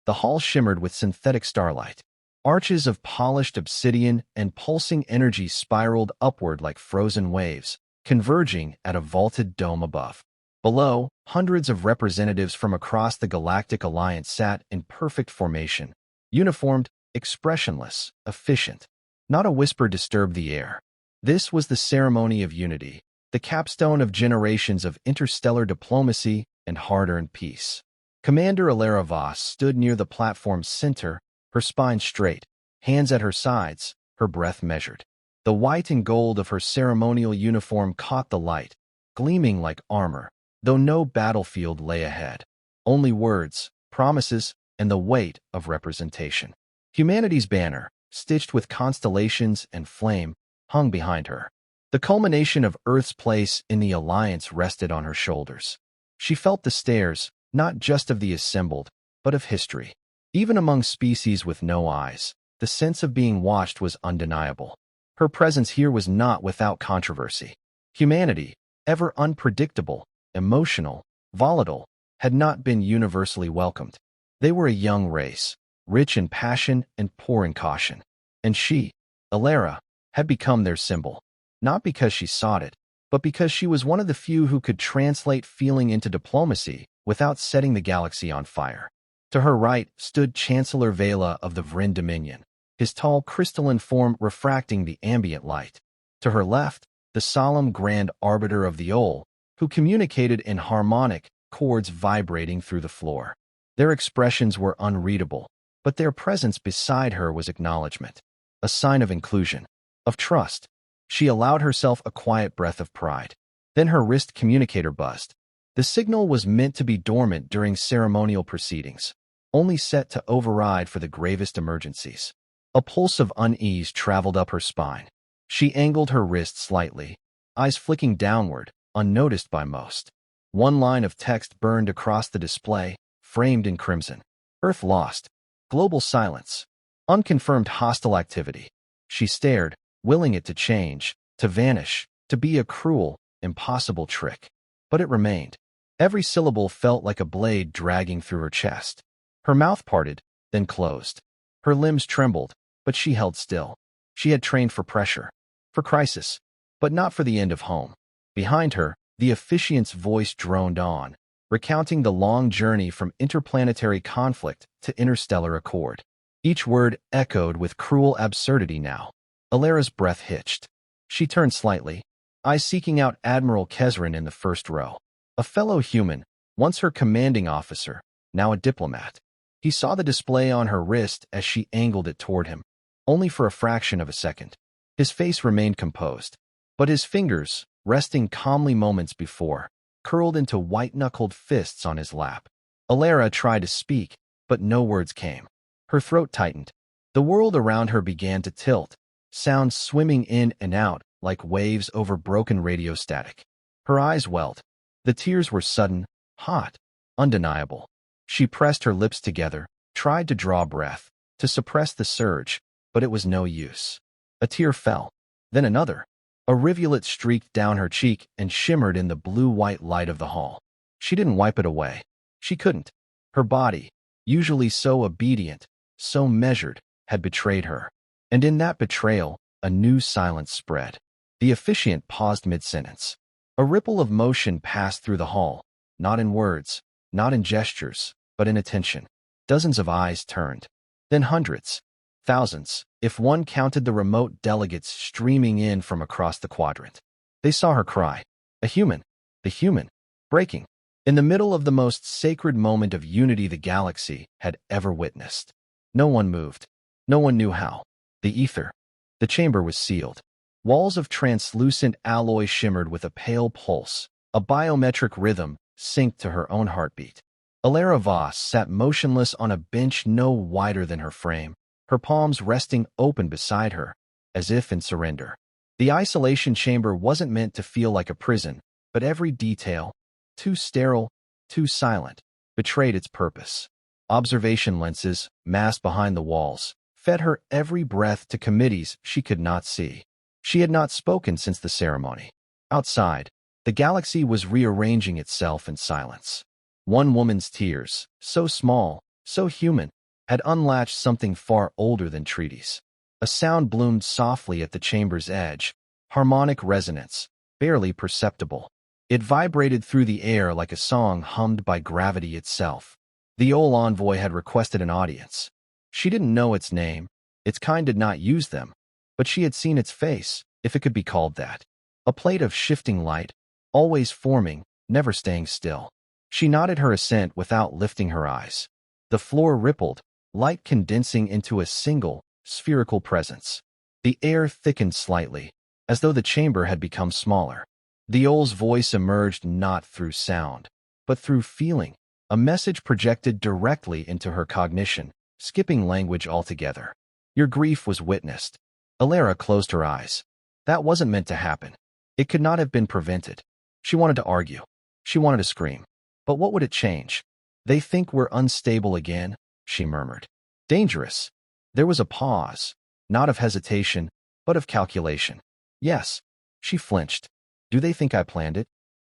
The hall shimmered with synthetic starlight. Arches of polished obsidian and pulsing energy spiraled upward like frozen waves, converging at a vaulted dome above. Below, hundreds of representatives from across the Galactic Alliance sat in perfect formation, uniformed, expressionless, efficient. Not a whisper disturbed the air. This was the ceremony of unity, the capstone of generations of interstellar diplomacy and hard-earned peace. Commander Alara Voss stood near the platform's center, her spine straight, hands at her sides, her breath measured. The white and gold of her ceremonial uniform caught the light, gleaming like armor, though no battlefield lay ahead. Only words, promises, and the weight of representation. Humanity's banner, stitched with constellations and flame, hung behind her. The culmination of Earth's place in the Alliance rested on her shoulders. She felt the stares, not just of the assembled, but of history. Even among species with no eyes, the sense of being watched was undeniable. Her presence here was not without controversy. Humanity, ever unpredictable, emotional, volatile, had not been universally welcomed. They were a young race, rich in passion and poor in caution. And she, Alara, had become their symbol, not because she sought it, but because she was one of the few who could translate feeling into diplomacy without setting the galaxy on fire. To her right stood Chancellor Vela of the Vryn Dominion, his tall crystalline form refracting the ambient light. To her left, the solemn Grand Arbiter of the Ol, who communicated in harmonic chords vibrating through the floor. Their expressions were unreadable, but their presence beside her was acknowledgement, a sign of inclusion, of trust. She allowed herself a quiet breath of pride. Then her wrist communicator buzzed. The signal was meant to be dormant during ceremonial proceedings, only set to override for the gravest emergencies. A pulse of unease traveled up her spine. She angled her wrist slightly, eyes flicking downward, unnoticed by most. One line of text burned across the display, framed in crimson. Earth lost. Global silence. Unconfirmed hostile activity. She stared, willing it to change, to vanish, to be a cruel, impossible trick. But it remained. Every syllable felt like a blade dragging through her chest. Her mouth parted, then closed. Her limbs trembled, but she held still. She had trained for pressure, for crisis, but not for the end of home. Behind her, the officiant's voice droned on, recounting the long journey from interplanetary conflict to interstellar accord. Each word echoed with cruel absurdity now. Alara's breath hitched. She turned slightly, eyes seeking out Admiral Kesrin in the first row. A fellow human, once her commanding officer, now a diplomat. He saw the display on her wrist as she angled it toward him, only for a fraction of a second. His face remained composed, but his fingers, resting calmly moments before, curled into white-knuckled fists on his lap. Alara tried to speak, but no words came. Her throat tightened. The world around her began to tilt, sounds swimming in and out like waves over broken radio static. Her eyes welled. The tears were sudden, hot, undeniable. She pressed her lips together, tried to draw breath, to suppress the surge, but it was no use. A tear fell, then another. A rivulet streaked down her cheek and shimmered in the blue-white light of the hall. She didn't wipe it away. She couldn't. Her body, usually so obedient, so measured, had betrayed her. And in that betrayal, a new silence spread. The officiant paused mid-sentence. A ripple of motion passed through the hall, not in words, not in gestures, but in attention. Dozens of eyes turned. Then hundreds, thousands, if one counted the remote delegates streaming in from across the quadrant. They saw her cry. A human, the human, breaking, in the middle of the most sacred moment of unity the galaxy had ever witnessed. No one moved. No one knew how. The ether. The chamber was sealed. Walls of translucent alloy shimmered with a pale pulse, a biometric rhythm synced to her own heartbeat. Alara Voss sat motionless on a bench no wider than her frame, her palms resting open beside her, as if in surrender. The isolation chamber wasn't meant to feel like a prison, but every detail, too sterile, too silent, betrayed its purpose. Observation lenses, massed behind the walls, fed her every breath to committees she could not see. She had not spoken since the ceremony. Outside, the galaxy was rearranging itself in silence. One woman's tears, so small, so human, had unlatched something far older than treaties. A sound bloomed softly at the chamber's edge, harmonic resonance, barely perceptible. It vibrated through the air like a song hummed by gravity itself. The old envoy had requested an audience. She didn't know its name. Its kind did not use them, but she had seen its face, if it could be called that. A plate of shifting light, always forming, never staying still. She nodded her assent without lifting her eyes. The floor rippled, light condensing into a single, spherical presence. The air thickened slightly, as though the chamber had become smaller. The Oul's voice emerged not through sound, but through feeling, a message projected directly into her cognition, skipping language altogether. Your grief was witnessed. Alara closed her eyes. That wasn't meant to happen. It could not have been prevented. She wanted to argue. She wanted to scream. But what would it change? They think we're unstable again, she murmured. Dangerous. There was a pause, not of hesitation, but of calculation. Yes. She flinched. Do they think I planned it?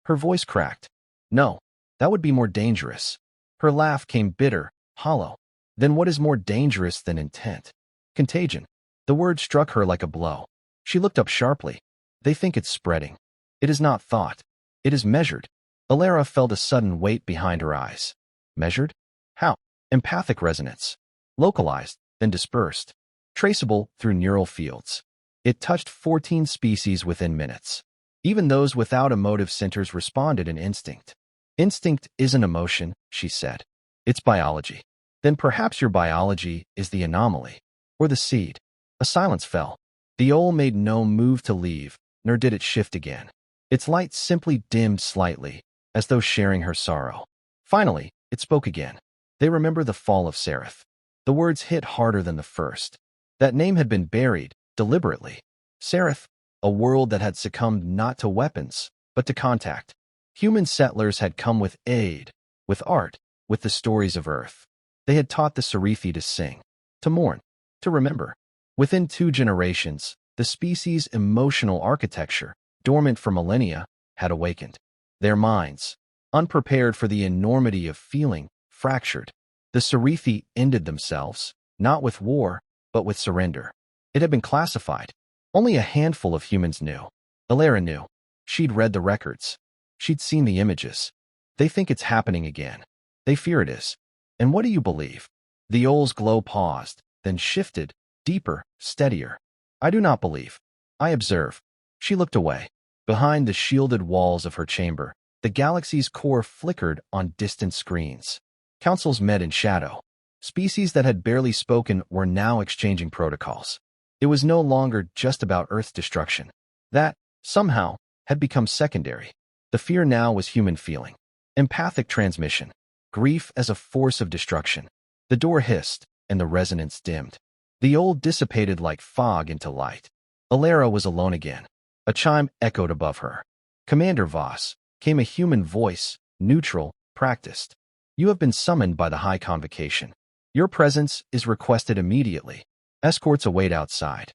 Her voice cracked. No, that would be more dangerous. Her laugh came bitter, hollow. Then what is more dangerous than intent? Contagion. The word struck her like a blow. She looked up sharply. They think it's spreading. It is not thought. It is measured. Alara felt a sudden weight behind her eyes. Measured? How? Empathic resonance. Localized, then dispersed. Traceable through neural fields. It touched 14 species within minutes. Even those without emotive centers responded in instinct. Instinct isn't emotion, she said. It's biology. Then perhaps your biology is the anomaly. Or the seed. A silence fell. The Owl made no move to leave, nor did it shift again. Its light simply dimmed slightly, as though sharing her sorrow. Finally, it spoke again. They remember the fall of Seraph. The words hit harder than the first. That name had been buried, deliberately. Seraph, a world that had succumbed not to weapons, but to contact. Human settlers had come with aid, with art, with the stories of Earth. They had taught the Sarifi to sing, to mourn, to remember. Within 2 generations, the species' emotional architecture, dormant for millennia, had awakened. Their minds, unprepared for the enormity of feeling, fractured. The Sarifi ended themselves, not with war, but with surrender. It had been classified. Only a handful of humans knew. Alara knew. She'd read the records. She'd seen the images. They think it's happening again. They fear it is. And what do you believe? The Owl's glow paused, then shifted, deeper, steadier. I do not believe. I observe. She looked away. Behind the shielded walls of her chamber, the galaxy's core flickered on distant screens. Councils met in shadow. Species that had barely spoken were now exchanging protocols. It was no longer just about Earth's destruction. That, somehow, had become secondary. The fear now was human feeling. Empathic transmission. Grief as a force of destruction. The door hissed, and the resonance dimmed. The old dissipated like fog into light. Alara was alone again. A chime echoed above her. Commander Voss, came a human voice, neutral, practiced. You have been summoned by the High Convocation. Your presence is requested immediately. Escorts await outside.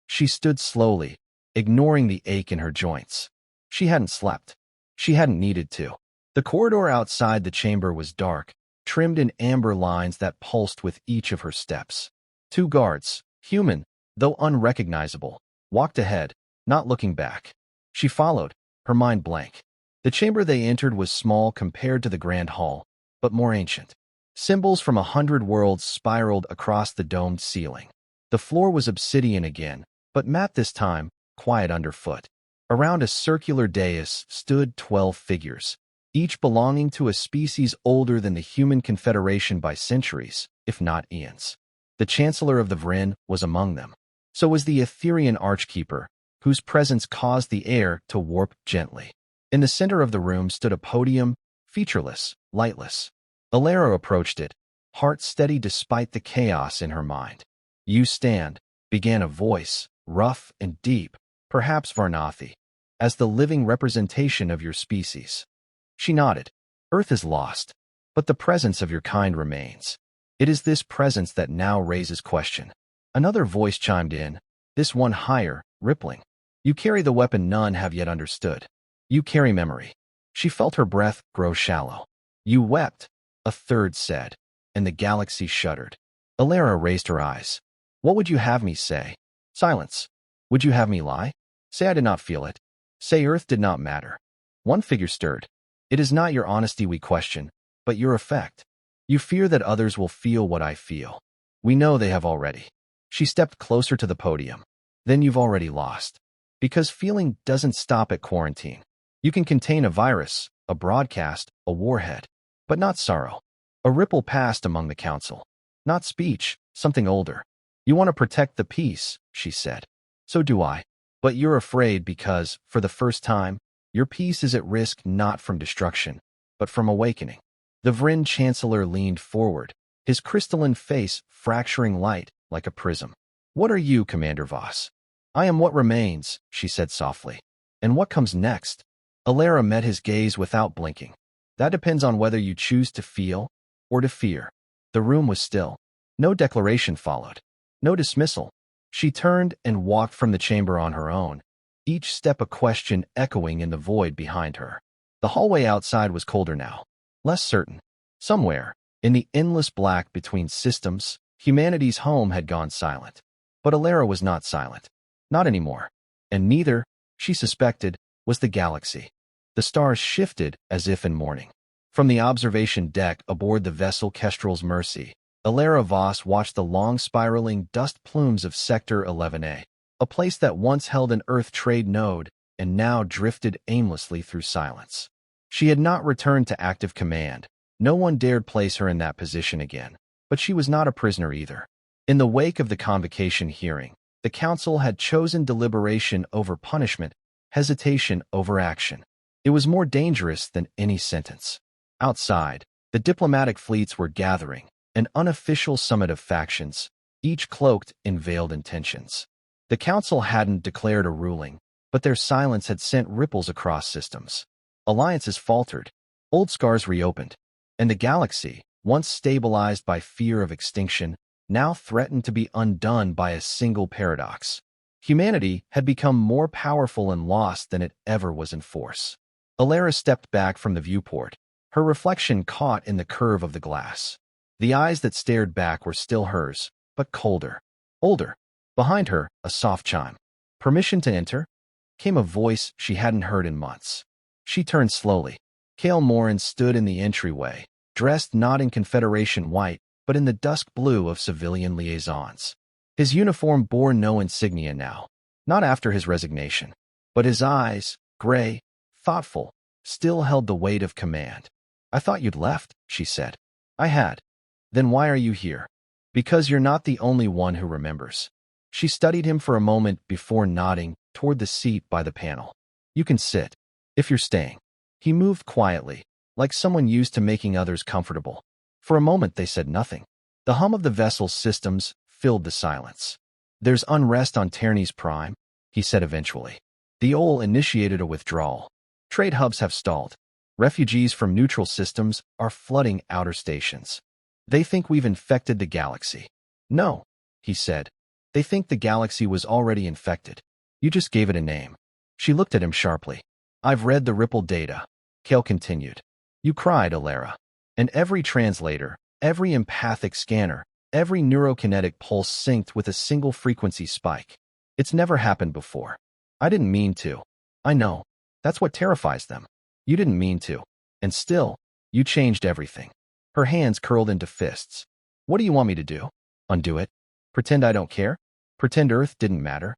She stood slowly, ignoring the ache in her joints. She hadn't slept. She hadn't needed to. The corridor outside the chamber was dark, trimmed in amber lines that pulsed with each of her steps. 2 guards, human, though unrecognizable, walked ahead, not looking back. She followed, her mind blank. The chamber they entered was small compared to the grand hall, but more ancient. Symbols from 100 worlds spiraled across the domed ceiling. The floor was obsidian again, but matte this time, quiet underfoot. Around a circular dais stood 12 figures, each belonging to a species older than the human confederation by centuries, if not eons. The Chancellor of the Vrin was among them. So was the Etherean Archkeeper, whose presence caused the air to warp gently. In the center of the room stood a podium, featureless, lightless. Alara approached it, heart steady despite the chaos in her mind. You stand, began a voice, rough and deep, perhaps Varnathi, as the living representation of your species. She nodded. Earth is lost, but the presence of your kind remains. It is this presence that now raises question. Another voice chimed in, this one higher, rippling. You carry the weapon none have yet understood. You carry memory. She felt her breath grow shallow. You wept, a third said, and the galaxy shuddered. Alara raised her eyes. What would you have me say? Silence. Would you have me lie? Say I did not feel it. Say Earth did not matter. One figure stirred. It is not your honesty we question, but your effect. You fear that others will feel what I feel. We know they have already. She stepped closer to the podium. Then you've already lost. Because feeling doesn't stop at quarantine. You can contain a virus, a broadcast, a warhead, but not sorrow. A ripple passed among the council. Not speech, something older. You want to protect the peace, she said. So do I. But you're afraid because, for the first time, your peace is at risk not from destruction, but from awakening. The Vryn Chancellor leaned forward, his crystalline face fracturing light like a prism. What are you, Commander Voss? I am what remains, she said softly. And what comes next? Alara met his gaze without blinking. That depends on whether you choose to feel or to fear. The room was still. No declaration followed. No dismissal. She turned and walked from the chamber on her own, each step a question echoing in the void behind her. The hallway outside was colder now, less certain. Somewhere, in the endless black between systems, humanity's home had gone silent. But Alara was not silent. Not anymore. And neither, she suspected, was the galaxy. The stars shifted as if in mourning. From the observation deck aboard the vessel Kestrel's Mercy, Alara Voss watched the long spiraling dust plumes of Sector 11A, a place that once held an Earth trade node and now drifted aimlessly through silence. She had not returned to active command. No one dared place her in that position again. But she was not a prisoner either. In the wake of the convocation hearing, the Council had chosen deliberation over punishment, hesitation over action. It was more dangerous than any sentence. Outside, the diplomatic fleets were gathering, an unofficial summit of factions, each cloaked in veiled intentions. The Council hadn't declared a ruling, but their silence had sent ripples across systems. Alliances faltered, old scars reopened, and the galaxy, once stabilized by fear of extinction, now threatened to be undone by a single paradox. Humanity had become more powerful and lost than it ever was in force. Alara stepped back from the viewport, her reflection caught in the curve of the glass. The eyes that stared back were still hers, but colder, older. Behind her, a soft chime. Permission to enter? Came a voice she hadn't heard in months. She turned slowly. Cale Morin stood in the entryway, dressed not in Confederation white, but in the dusk blue of civilian liaisons. His uniform bore no insignia now, not after his resignation. But his eyes, gray, thoughtful, still held the weight of command. I thought you'd left, she said. I had. Then why are you here? Because you're not the only one who remembers. She studied him for a moment before nodding toward the seat by the panel. You can sit, if you're staying. He moved quietly, like someone used to making others comfortable. For a moment they said nothing. The hum of the vessel's systems filled the silence. There's unrest on Terney's Prime, he said eventually. The Ol initiated a withdrawal. Trade hubs have stalled. Refugees from neutral systems are flooding outer stations. They think we've infected the galaxy. No, he said. They think the galaxy was already infected. You just gave it a name. She looked at him sharply. I've read the ripple data, Cale continued. You cried, Alara. And every translator, every empathic scanner, every neurokinetic pulse synced with a single frequency spike. It's never happened before. I didn't mean to. I know. That's what terrifies them. You didn't mean to. And still, you changed everything. Her hands curled into fists. What do you want me to do? Undo it? Pretend I don't care? Pretend Earth didn't matter?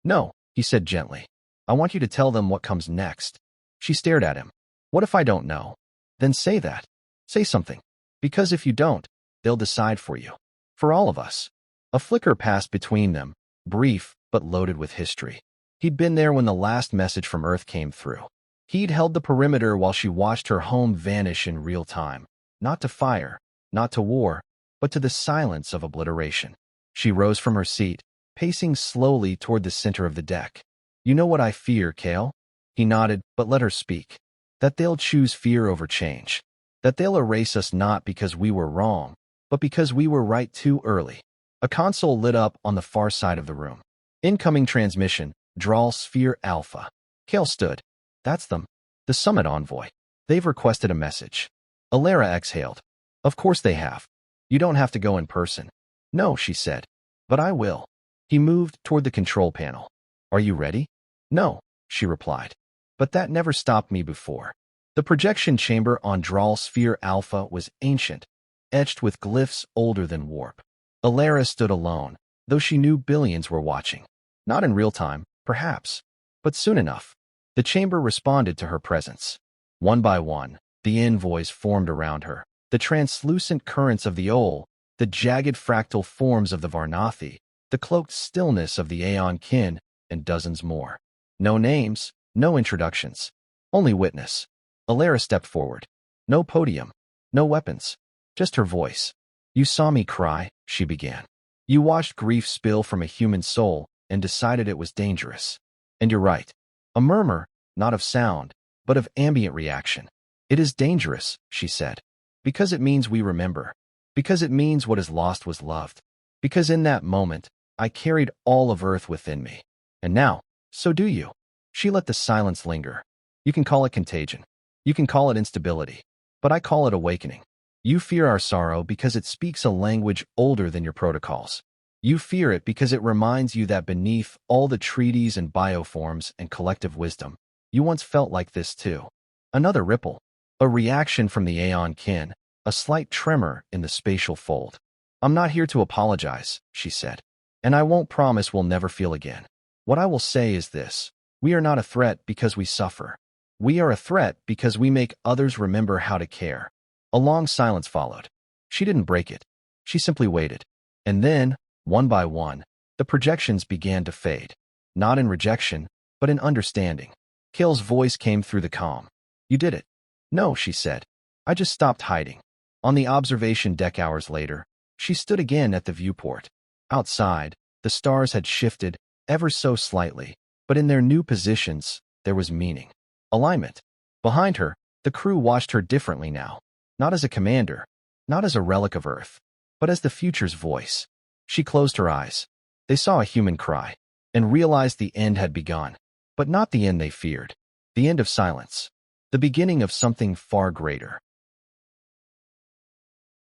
No, he said gently. I want you to tell them what comes next. She stared at him. What if I don't know? Then say that. Say something. Because if you don't, they'll decide for you. For all of us. A flicker passed between them, brief but loaded with history. He'd been there when the last message from Earth came through. He'd held the perimeter while she watched her home vanish in real time. Not to fire, not to war, but to the silence of obliteration. She rose from her seat, pacing slowly toward the center of the deck. You know what I fear, Cale? He nodded, but let her speak. That they'll choose fear over change. That they'll erase us not because we were wrong, but because we were right too early. A console lit up on the far side of the room. Incoming transmission, Drawl Sphere Alpha. Cale stood. That's them. The summit envoy. They've requested a message. Alara exhaled. Of course they have. You don't have to go in person. No, she said. But I will. He moved toward the control panel. Are you ready? No, she replied. But that never stopped me before. The projection chamber on Dral Sphere Alpha was ancient, etched with glyphs older than warp. Alara stood alone, though she knew billions were watching. Not in real time, perhaps, but soon enough. The chamber responded to her presence. One by one, the envoys formed around her. The translucent currents of the Ol, the jagged fractal forms of the Varnathi, the cloaked stillness of the Aeon Kin, and dozens more. No names, no introductions. Only witness. Alara stepped forward. No podium. No weapons. Just her voice. You saw me cry, she began. You watched grief spill from a human soul and decided it was dangerous. And you're right. A murmur, not of sound, but of ambient reaction. It is dangerous, she said. Because it means we remember. Because it means what is lost was loved. Because in that moment, I carried all of Earth within me. And now, so do you. She let the silence linger. You can call it contagion. You can call it instability. But I call it awakening. You fear our sorrow because it speaks a language older than your protocols. You fear it because it reminds you that beneath all the treaties and bioforms and collective wisdom, you once felt like this too. Another ripple. A reaction from the Aeon Kin, a slight tremor in the spatial fold. I'm not here to apologize, she said. And I won't promise we'll never feel again. What I will say is this. We are not a threat because we suffer. We are a threat because we make others remember how to care. A long silence followed. She didn't break it. She simply waited. And then, one by one, the projections began to fade. Not in rejection, but in understanding. Kale's voice came through the calm. You did it. No, she said. I just stopped hiding. On the observation deck hours later, she stood again at the viewport. Outside, the stars had shifted, ever so slightly, but in their new positions, there was meaning. Alignment. Behind her, the crew watched her differently now. Not as a commander, not as a relic of Earth, but as the future's voice. She closed her eyes. They saw a human cry, and realized the end had begun. But not the end they feared. The end of silence. The beginning of something far greater.